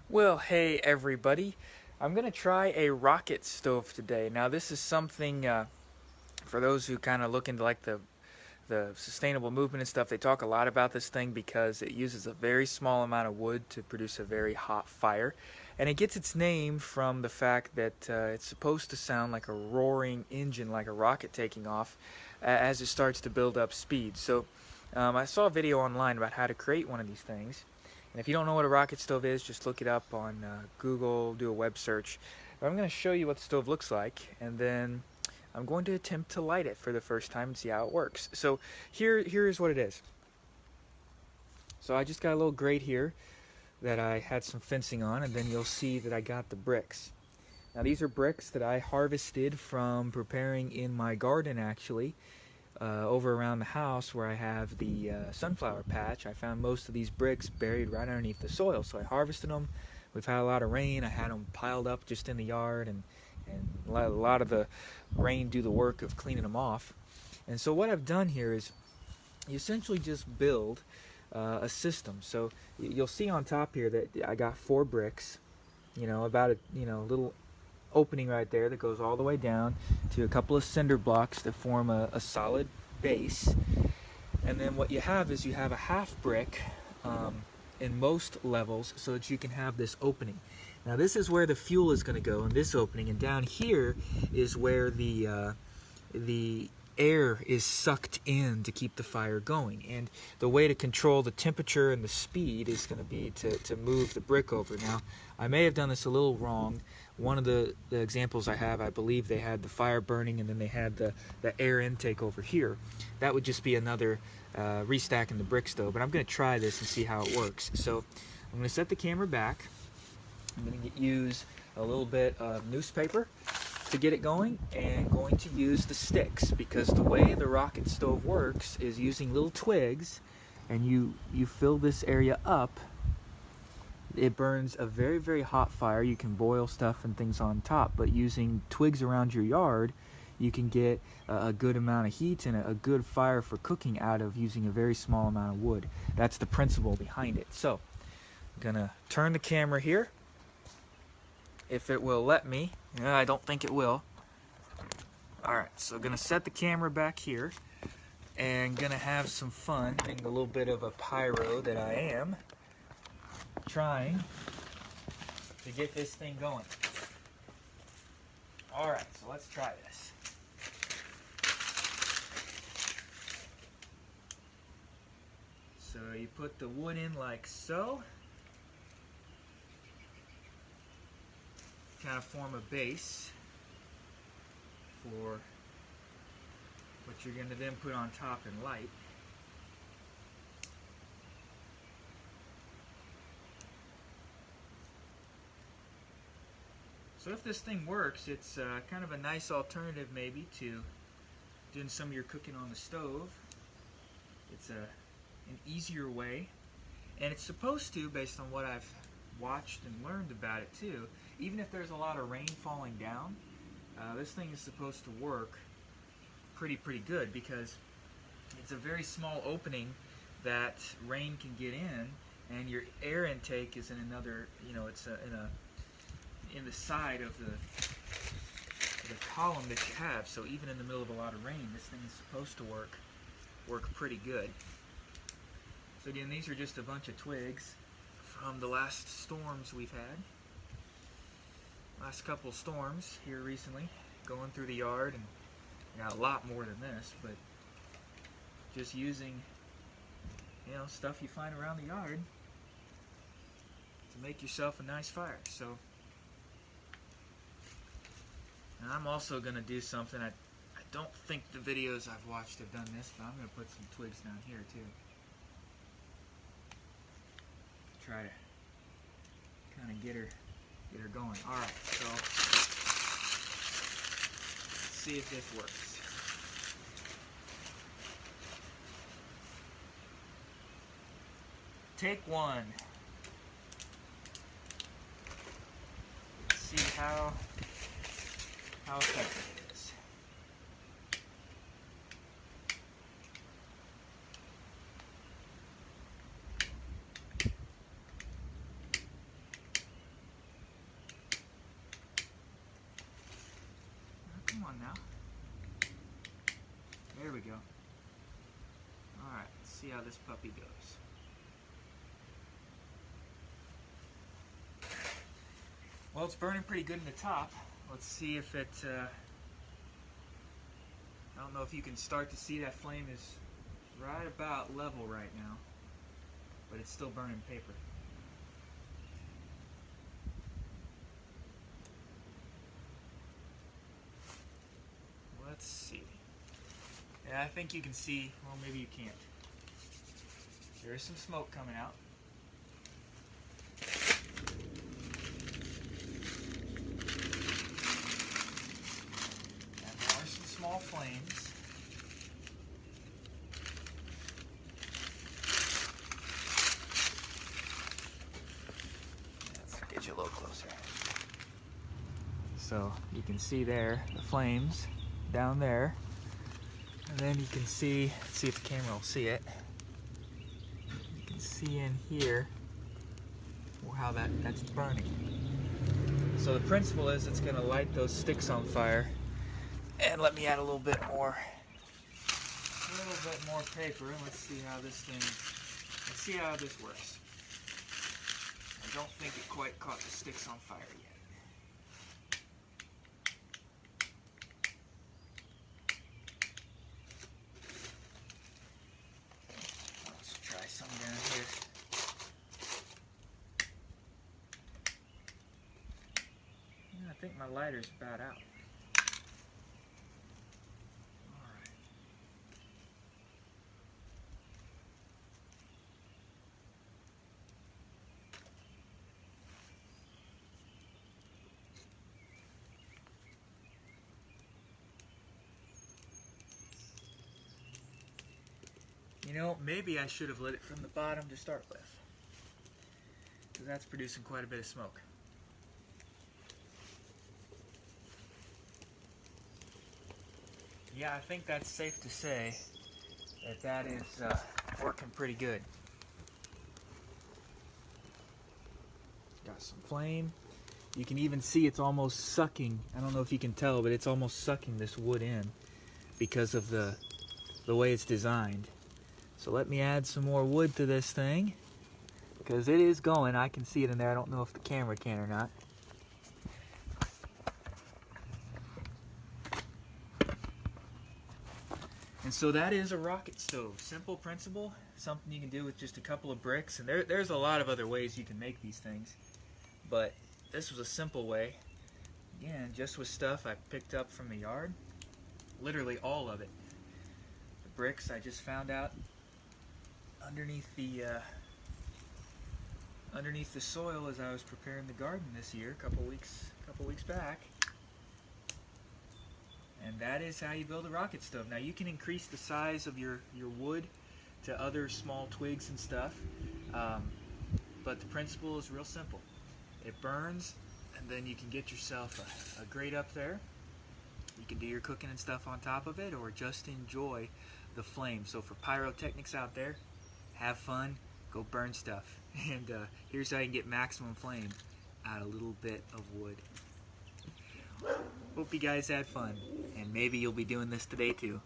Well, hey everybody. I'm going to try a rocket stove today. Now, this is something for those who kind of look into like the sustainable movement and stuff. They talk a lot about this thing because it uses a very small amount of wood to produce a very hot fire. And it gets its name from the fact that it's supposed to sound like a roaring engine, like a rocket taking off, as it starts to build up speed. So, I saw a video online about how to create one of these things. And if you don't know what a rocket stove is, just look it up on Google, do a web search. But I'm going to show you what the stove looks like, and then I'm going to attempt to light it for the first time and see how it works. So here's what it is. So I just got a little grate here that I had some fencing on, and then you'll see that I got the bricks. Now these are bricks that I harvested from preparing in my garden actually. Over around the house where I have the sunflower patch, I found most of these bricks buried right underneath the soil. So I harvested them. We've had a lot of rain. I had them piled up just in the yard, and a lot of the rain do the work of cleaning them off. And so what I've done here is you essentially just build a system. So you'll see on top here that I got 4 bricks, about a little opening right there that goes all the way down to a couple of cinder blocks that form a solid base. And then what you have is you have a half brick in most levels so that you can have this opening. Now this is where the fuel is going to go in this opening, and down here is where the air is sucked in to keep the fire going. And the way to control the temperature and the speed is going to be to move the brick over. Now, I may have done this a little wrong. One of the examples I have, I believe they had the fire burning and then they had the air intake over here. That would just be another restacking the brick stove. But I'm going to try this and see how it works. So I'm going to set the camera back. I'm going to use a little bit of newspaper to get it going, and going to use the sticks, because the way the rocket stove works is using little twigs, and you fill this area up. It burns a very, very hot fire. You can boil stuff and things on top, but using twigs around your yard, you can get a good amount of heat and a good fire for cooking out of using a very small amount of wood. That's the principle behind it. So I'm gonna turn the camera here, if it will let me. I don't think it will. Alright, so gonna set the camera back here and gonna have some fun being a little bit of a pyro that I am, trying to get this thing going. Alright, so let's try this. So you put the wood in like so, kind of form a base for what you're going to then put on top and light. So if this thing works, it's kind of a nice alternative maybe to doing some of your cooking on the stove. It's an easier way, and it's supposed to, based on what I've watched and learned about it too, even if there's a lot of rain falling down, this thing is supposed to work pretty good, because it's a very small opening that rain can get in, and your air intake is in another, it's in the side of the column that you have. So even in the middle of a lot of rain, this thing is supposed to work pretty good. So again, these are just a bunch of twigs from the last storms we've had. Last couple storms here recently, going through the yard, and got a lot more than this, but just using, stuff you find around the yard to make yourself a nice fire. So, and I'm also going to do something, I don't think the videos I've watched have done this, but I'm going to put some twigs down here too. Try to kind of get her going. Alright, so let's see if this works. Take 1. Let's see how effective it is. how this puppy goes. Well, it's burning pretty good in the top. Let's see if it, I don't know if you can start to see that flame is right about level right now, but it's still burning paper. Let's see. Yeah, I think you can see, well, maybe you can't. There is some smoke coming out. And there are some small flames. Let's get you a little closer. So you can see there the flames down there. And then you can see, let's see if the camera will see it. You can see in here how that's burning. So the principle is it's going to light those sticks on fire. And let me add a little bit more paper. Let's see how this works. I don't think it quite caught the sticks on fire yet. I think my lighter's about out. Alright. You know, maybe I should have lit it from the bottom to start with, because that's producing quite a bit of smoke. Yeah, I think that's safe to say that is working pretty good. Got some flame. You can even see it's almost sucking. I don't know if you can tell, but it's almost sucking this wood in because of the way it's designed. So let me add some more wood to this thing, because it is going. I can see it in there. I don't know if the camera can or not. And so that is a rocket stove. Simple principle, something you can do with just a couple of bricks. And there's a lot of other ways you can make these things, but this was a simple way. Again, just with stuff I picked up from the yard. Literally all of it. The bricks I just found out underneath the soil as I was preparing the garden this year, a couple weeks back. And that is how you build a rocket stove. Now you can increase the size of your wood to other small twigs and stuff, but the principle is real simple. It burns, and then you can get yourself a grate up there. You can do your cooking and stuff on top of it, or just enjoy the flame. So for pyrotechnics out there, have fun, go burn stuff. And here's how you can get maximum flame out of a little bit of wood. Hope you guys had fun, and maybe you'll be doing this today too.